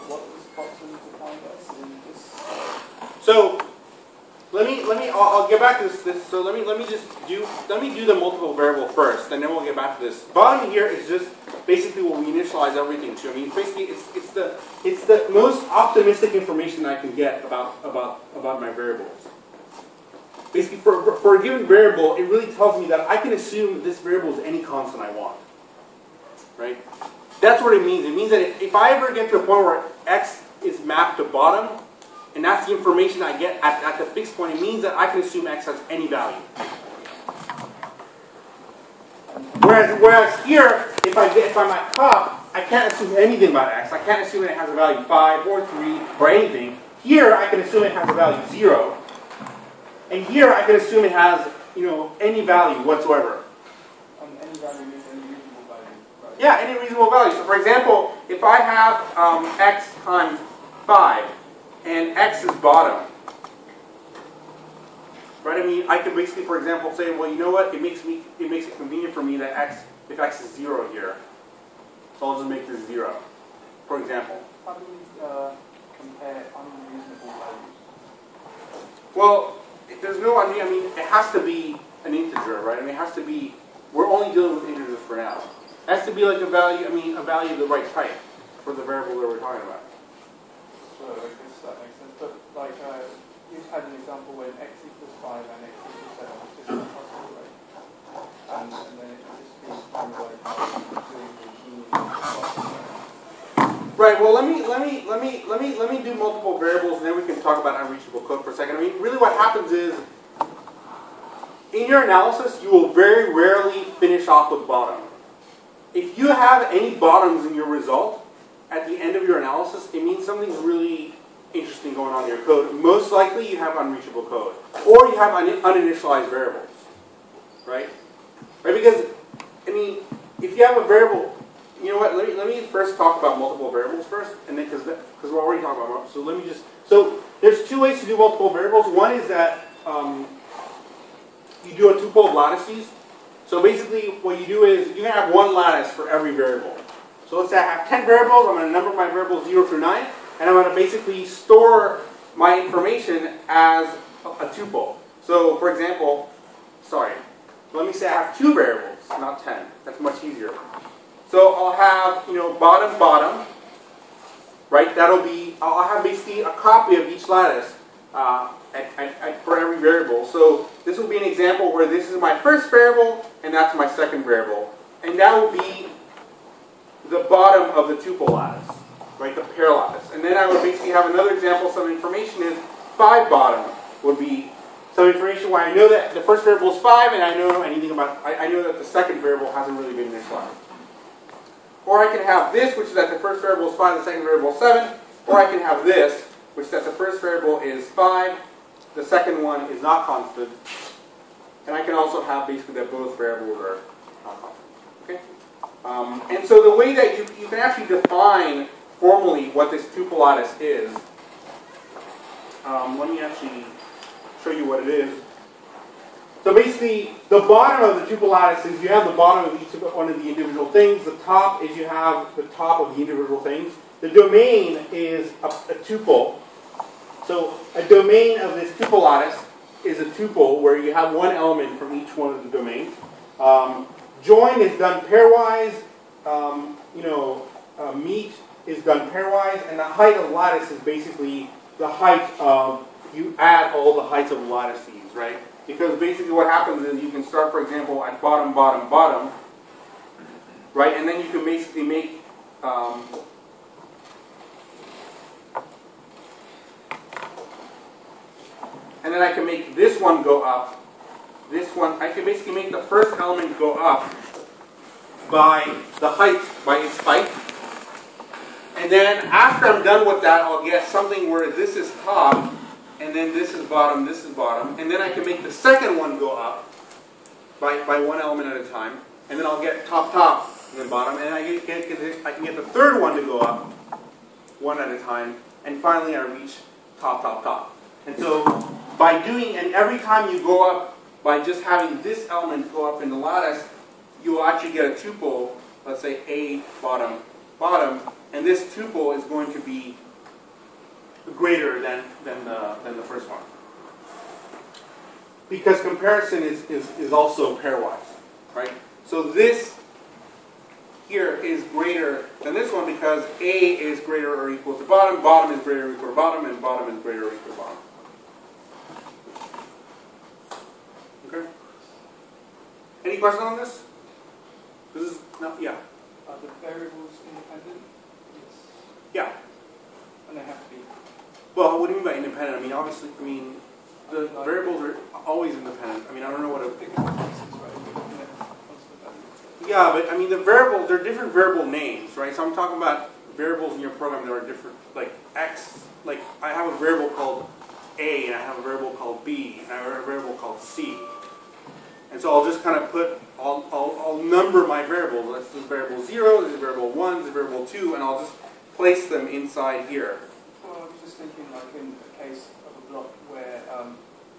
what was Watson defined as in this? So, I'll get back to this. So let me do the multiple variable first, and then we'll get back to this. Bottom here is just basically what we initialize everything to. I mean, basically, it's the most optimistic information I can get about my variables. Basically, for a given variable, it really tells me that I can assume this variable is any constant I want. Right? That's what it means. It means that if I ever get to a point where x is mapped to bottom, and that's the information I get at the fixed point, it means that I can assume x has any value. Whereas here, if I'm at top, I can't assume anything about x. I can't assume it has a value 5 or 3 or anything. Here, I can assume it has a value 0. And here, I can assume it has, any value whatsoever. Any value is any reasonable value, right? Yeah, any reasonable value. So, for example, if I have x times 5, and x is bottom, right? I mean, I could basically, for example, say, well, you know what? It makes it convenient for me that if x is 0 here, so I'll just make this 0, for example. How do we compare unreasonable values? Well, if there's no, I mean, it has to be an integer, right? I mean, it has to be. We're only dealing with integers for now. It has to be like a value. I mean, a value of the right type for the variable that we're talking about. So I guess that makes sense. But like, you had an example when x equals 5 and x equals 7, it's just not possible, right? And then it would just be kind of like doing the meaning. Right. Well, let me do multiple variables, and then we can talk about unreachable code for a second. I mean, really, what happens is, in your analysis, you will very rarely finish off with bottom. If you have any bottoms in your result at the end of your analysis, it means something's really interesting going on in your code. Most likely, you have unreachable code, or you have uninitialized variables, right? Right? Because, I mean, if you have a variable. You know what? Let me first talk about multiple variables first, and then because we're already talking about. So there's two ways to do multiple variables. One is that you do a tuple of lattices. So basically, what you do is you can have one lattice for every variable. So let's say I have 10 variables. I'm going to number my variables 0 through 9, and I'm going to basically store my information as a tuple. So for example, let me say I have 2 variables, not 10. That's much easier. So I'll have, bottom, bottom, right? I'll have basically a copy of each lattice for every variable. So this will be an example where this is my first variable, and that's my second variable. And that will be the bottom of the tuple lattice, right? The pair lattice. And then I would basically have another example. Some information is 5 bottom would be some information where I know that the first variable is 5, and I know anything about, I know that the second variable hasn't really been initialized. Or I can have this, which is that the first variable is 5, the second variable is 7. Or I can have this, which is that the first variable is 5, the second one is not constant. And I can also have basically that both variables are not constant. Okay? And so the way that you can actually define formally what this tuple lattice is, let me actually show you what it is. So basically, the bottom of the tuple lattice is you have the bottom of each one of the individual things. The top is you have the top of the individual things. The domain is a tuple. So a domain of this tuple lattice is a tuple where you have one element from each one of the domains. Join is done pairwise. Meet is done pairwise. And the height of lattice is basically the height of, you add all the heights of lattices, right? Because basically what happens is you can start, for example, at bottom, bottom, bottom, right? And then you can basically make and then I can make this one go up. This one, I can basically make the first element go up by the height, by its height. And then after I'm done with that, I'll get something where this is top, and then this is bottom, and then I can make the second one go up by one element at a time, and then I'll get top, top, and then bottom, and I can get the third one to go up one at a time, and finally I reach top, top, top. And so by doing, and every time you go up, by just having this element go up in the lattice, you will actually get a tuple, let's say A, bottom, bottom, and this tuple is going to be greater than the first one. Because comparison is also pairwise, right? So this here is greater than this one because A is greater or equal to bottom, bottom is greater or equal to bottom, and bottom is greater or equal to bottom. Okay? Any questions on this? This is not, yeah. Are the variables independent? Yes. Yeah. And they have to be. Well, what do you mean by independent? I mean, obviously, the variables are always independent. I mean, I don't know what a... Yeah, but I mean, the variable, they're different variable names, right? So I'm talking about variables in your program that are different, like X, like I have a variable called A, and I have a variable called B, and I have a variable called C. And so I'll just kind of put, I'll number my variables. This is variable 0, this is variable 1, this is variable 2, and I'll just place them inside here. Well, I was just thinking like in a case of a block where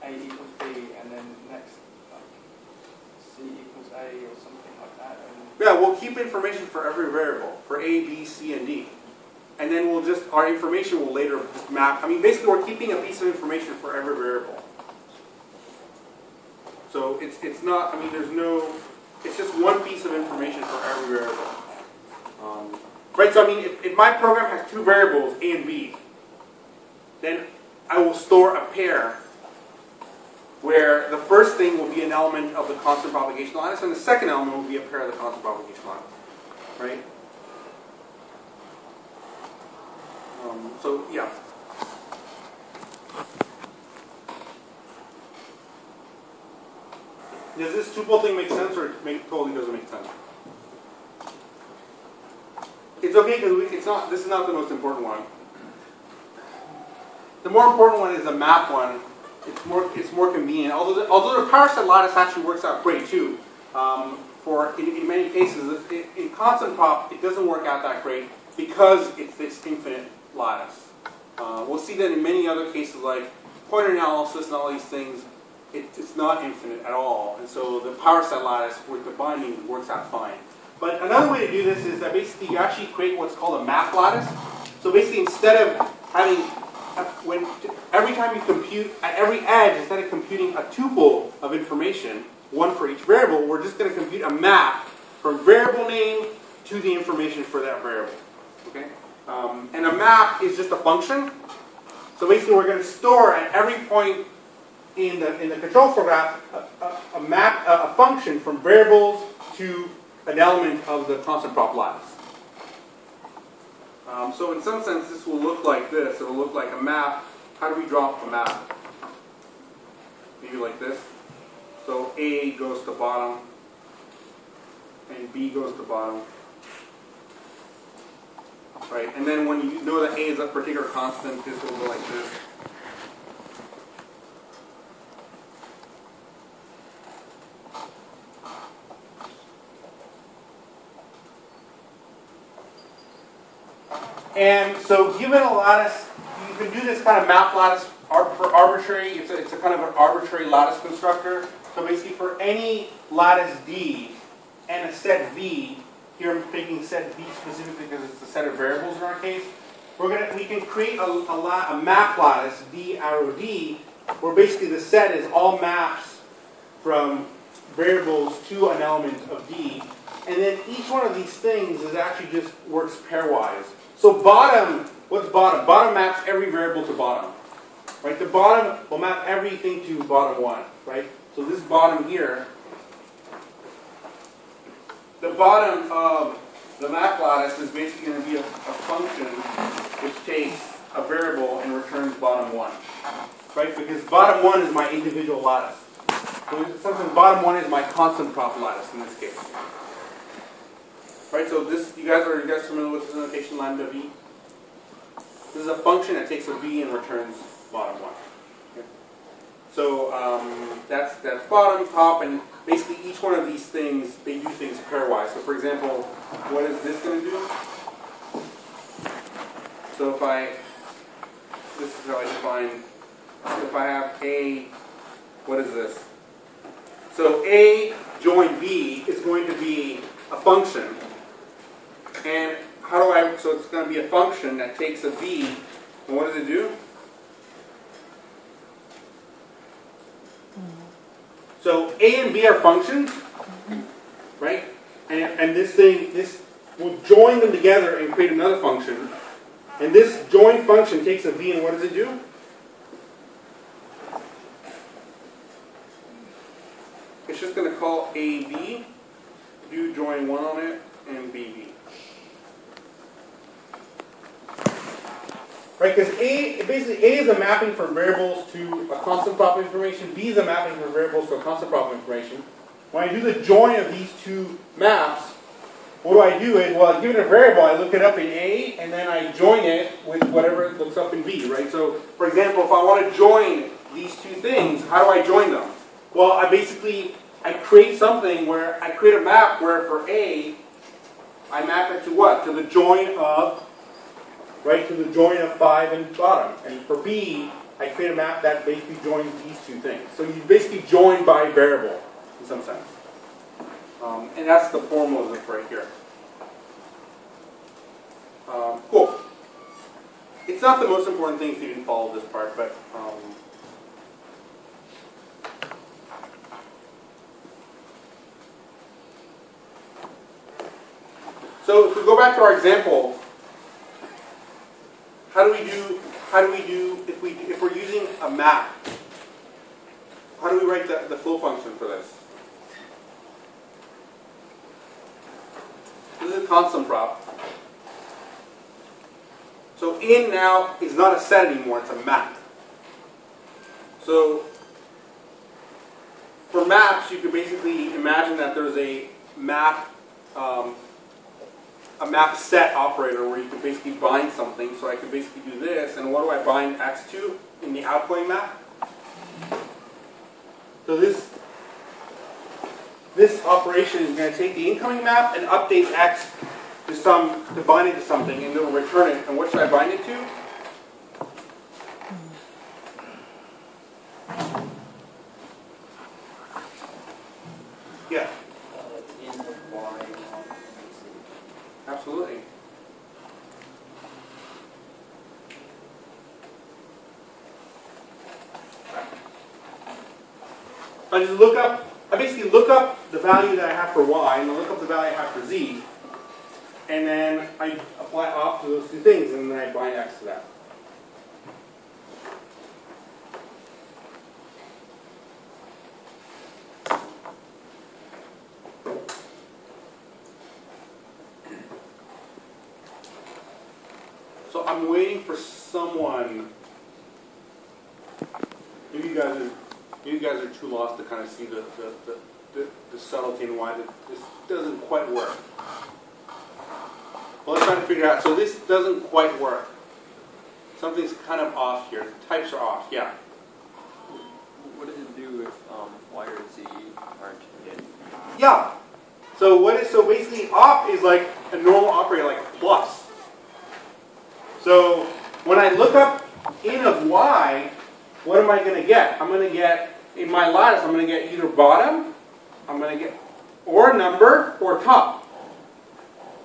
A equals B, and then next like C equals A or something like that. And yeah, we'll keep information for every variable, for A, B, C, and D. And then we'll just, our information will later just map. I mean, basically we're keeping a piece of information for every variable. So it's not, I mean, there's no, it's just one piece of information for every variable. Right, so I mean, if my program has two variables, A and B, then I will store a pair where the first thing will be an element of the constant propagation lattice, and the second element will be a pair of the constant propagation lattice. Right? So, yeah. Does this tuple thing make sense, or it totally doesn't make sense? It's okay because it's not. This is not the most important one. The more important one is the map one. It's more convenient. Although the power set lattice actually works out great too. In many cases, in constant prop, it doesn't work out that great because it's this infinite lattice. We'll see that in many other cases like pointer analysis and all these things. It's not infinite at all, and so the power set lattice with the binding works out fine. But another way to do this is that basically you actually create what's called a map lattice. So basically instead of having, every time you compute, at every edge, instead of computing a tuple of information, one for each variable, we're just going to compute a map from variable name to the information for that variable. Okay? And a map is just a function. So basically we're going to store at every point in the control flow graph a function from variables to an element of the constant prop lattice. So in some sense this will look like this. It will look like a map. How do we draw up a map? Maybe like this. So A goes to bottom and B goes to bottom. Right? And then when you know that A is a particular constant, this will go like this. And so given a lattice, you can do this kind of map lattice for arbitrary, it's a kind of an arbitrary lattice constructor. So basically for any lattice D and a set V, here I'm taking set V specifically because it's the set of variables in our case, we can create a map lattice, D arrow D, where basically the set is all maps from variables to an element of D. And then each one of these things is actually just works pairwise. So bottom, what's bottom? Bottom maps every variable to bottom. Right? The bottom will map everything to bottom one. Right? So this bottom here, the bottom of the map lattice is basically going to be a function which takes a variable and returns bottom one. Right? Because bottom one is my individual lattice. So sometimes bottom one is my constant prop lattice in this case. Right, so this, are you guys familiar with this notation lambda v? This is a function that takes a v and returns bottom one. Okay. So that's bottom, top, and basically each one of these things, they do things pairwise. So for example, what is this going to do? So this is how I define, if I have A, what is this? So A join B is going to be a function. And how do I, so it's going to be a function that takes a V, and what does it do? So A and B are functions, right? And this will join them together and create another function. And this join function takes a V, and what does it do? It's just going to call AB, do join 1 on it, and BB. Right, because basically A is a mapping from variables to a constant prop information, B is a mapping from variables to a constant prop information. When I do the join of these two maps, what do I do is, well, I give it a variable, I look it up in A, and then I join it with whatever it looks up in B, right? So, for example, if I want to join these two things, how do I join them? Well, I create something where I create a map where for A, I map it to what? To the join of, right, to the join of 5 and bottom. And for B, I create a map that basically joins these two things. So you basically join by variable, in some sense. And that's the formalism right here. Cool. It's not the most important thing if you didn't follow this part, but so if we go back to our example, how do we do if we're using a map? How do we write the flow function for this? This is a constant prop. So in now is not a set anymore, it's a map. So for maps, you could basically imagine that there's a map set operator where you could basically bind something. So I could basically do this, and what do I bind x to in the outgoing map? So this operation is going to take the incoming map and update x to bind it to something, and it will return it. And what should I bind it to? Yeah. In the y. Absolutely. I basically look up the value that I have for y, and I look up the value I have for z, and then I apply op to those two things, and then I bind x to that. So I'm waiting for someone. Maybe you guys are too lost to kind of see the subtlety and why this doesn't quite work. Well, let's try to figure it out. So this doesn't quite work. Something's kind of off here. The types are off. Yeah. What does it do if y or z aren't in? Yeah. So basically op is like a normal operator, like a plus. So when I look up in of y, what am I going to get? I'm going to get, in my lattice, I'm going to get either bottom, or number, or top.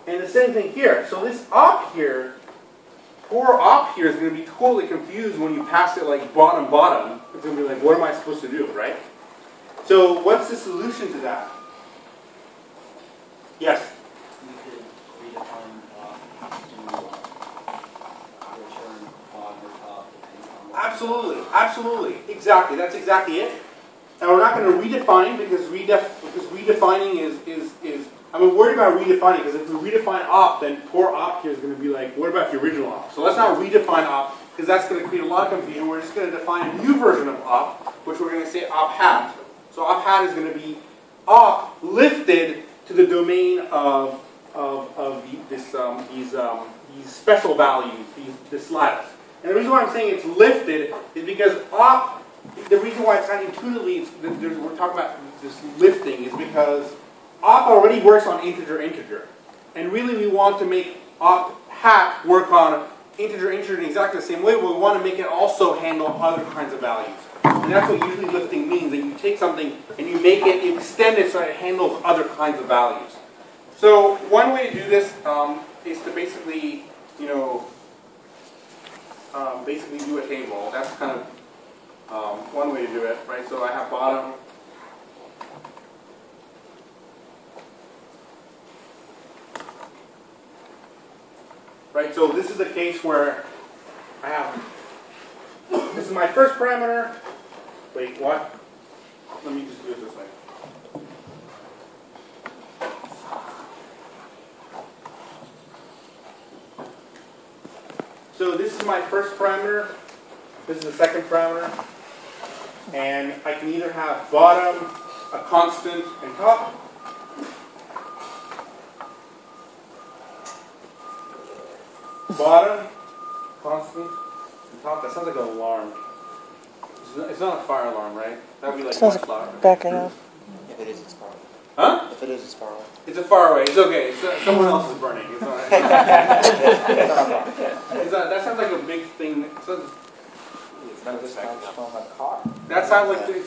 And the same thing here. So this op here, poor op here is going to be totally confused when you pass it like bottom, bottom. It's going to be like, what am I supposed to do, right? So what's the solution to that? Yes? We could redefine to return bottom or top depending on what. Absolutely. Exactly. That's exactly it. And we're not going to redefine because redefining is I'm worried about redefining because if we redefine op, then poor op here is going to be like, what about the original op? So let's not redefine op because that's going to create a lot of confusion. We're just going to define a new version of op, which we're going to say op hat. So op hat is going to be op lifted to the domain of these special values, this lattice. And the reason why I'm saying it's lifted is because op. The reason why it's not intuitively we're talking about this lifting is because op already works on integer, and really we want to make op hat work on integer in exactly the same way, but we want to make it also handle other kinds of values. And that's what usually lifting means, that you take something and you make it, you extend it so that it handles other kinds of values. So one way to do this is to basically, basically do a table. That's kind of one way to do it, right? So I have bottom. Right, so this is the case where I have, this is my first parameter. Wait, what? Let me just do it this way. So this is my first parameter. This is the second parameter. And I can either have bottom, a constant, and top. Bottom, constant, and top. That sounds like an alarm. It's not a fire alarm, right? That would be like much louder. Backing up. If it is, it's far away. Huh? If it is, it's far away. It's a far away. It's okay. Someone else is burning. It's not, that sounds like a big thing. That just comes from a car. That sounds like those big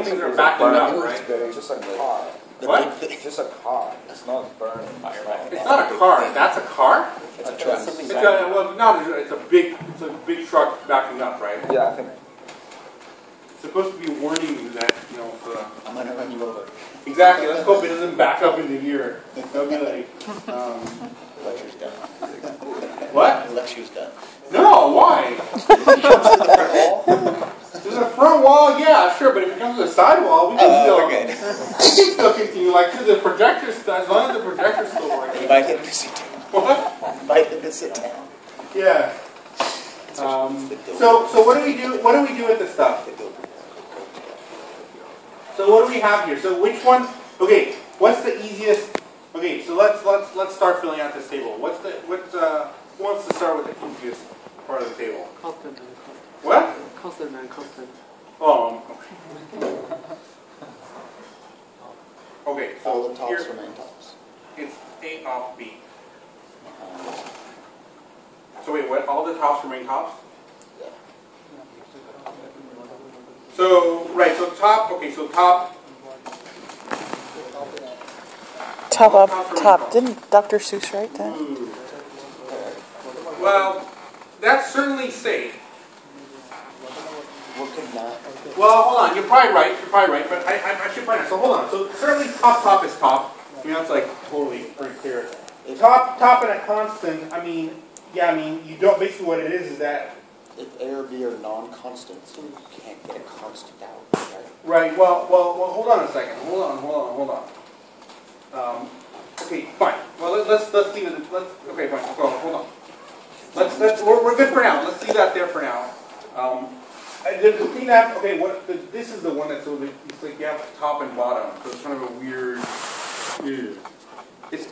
things are backing up, right? It's just a car. What? It's just a car. It's not burning. It's not a car. That's a car? It's a truck. It's a big truck backing up, right? Yeah, I think. It's supposed to be warning you that, I'm going to run you over. Exactly. Let's hope it doesn't back up into here. That'll be like, Lecture's done. What? Lecture's done. No, why? There's a front wall, yeah, sure, but if it comes to the side wall, we can still continue. Like, to the projector, as long as the projector's still working. You might hit to sit down. What? You might hit to sit down. Yeah. So what do we do? What do we do with this stuff? So what do we have here? So which one? Okay, what's the easiest? Okay, so let's start filling out this table. Who wants to start with the easiest part of the table? Constant. What? Constant and constant. Oh. Okay, so all the tops here, remain tops. it's A off B. So wait, what? All the tops remain tops? Yeah. So, right, so top, okay, so top. Top up, top. Didn't Dr. Seuss write that? Well, that's certainly safe. What could not? Well, hold on, you're probably right, but I should find out. So hold on, so certainly top is top. I mean, that's like totally very clear. Top and a constant, you don't, basically what it is that. If A or B are non-constants, you can't get a constant out, right? Right, well, hold on a second. Hold on. Okay, fine. Well, let's leave it, okay, fine, so hold on. We're good for now. Let's leave that there for now. The thing that, okay, this is the one that's a little bit, it's like you have top and bottom, so it's kind of a weird, it's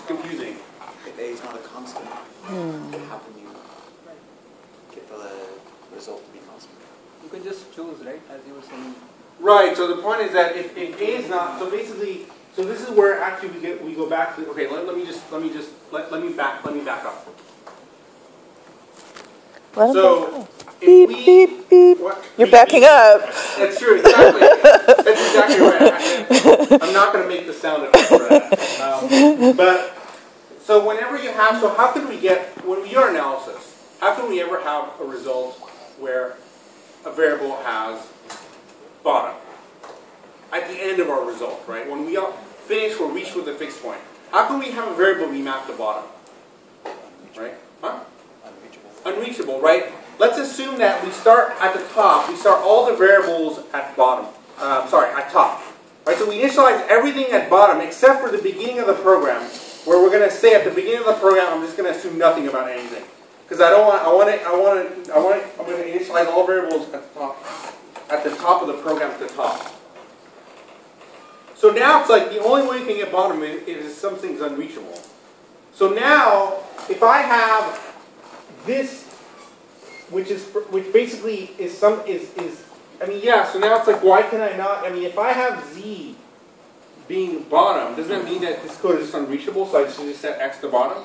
confusing. If A is not a constant, how can you get the result to be constant? You can just choose, right, as you were saying. Right, so the point is that if A is not, so basically, so this is where actually we go back to, okay, let me back up. So, if we, beep, beep. What? You're backing up. That's true, exactly. That's exactly right. I'm not going to make the sound of it. But, so whenever you have, so how can we get, when we do our analysis, how can we ever have a result where a variable has bottom at the end of our result, right? When we are finished or reach with a fixed point, how can we have a variable be mapped to bottom? Right? Huh? Unreachable, right? Let's assume that we start at the top. We start all the variables at bottom. At top. Right? So we initialize everything at bottom except for the beginning of the program, where we're going to say at the beginning of the program, I'm just going to assume nothing about anything, because I'm going to initialize all variables at the top of the program at the top. So now it's like the only way you can get bottom is if something's unreachable. So now, if I have this, which basically is I mean, yeah. So now it's like, why can I not? I mean, if I have Z being bottom, doesn't that mean that this code is just unreachable? So I should just set X to bottom?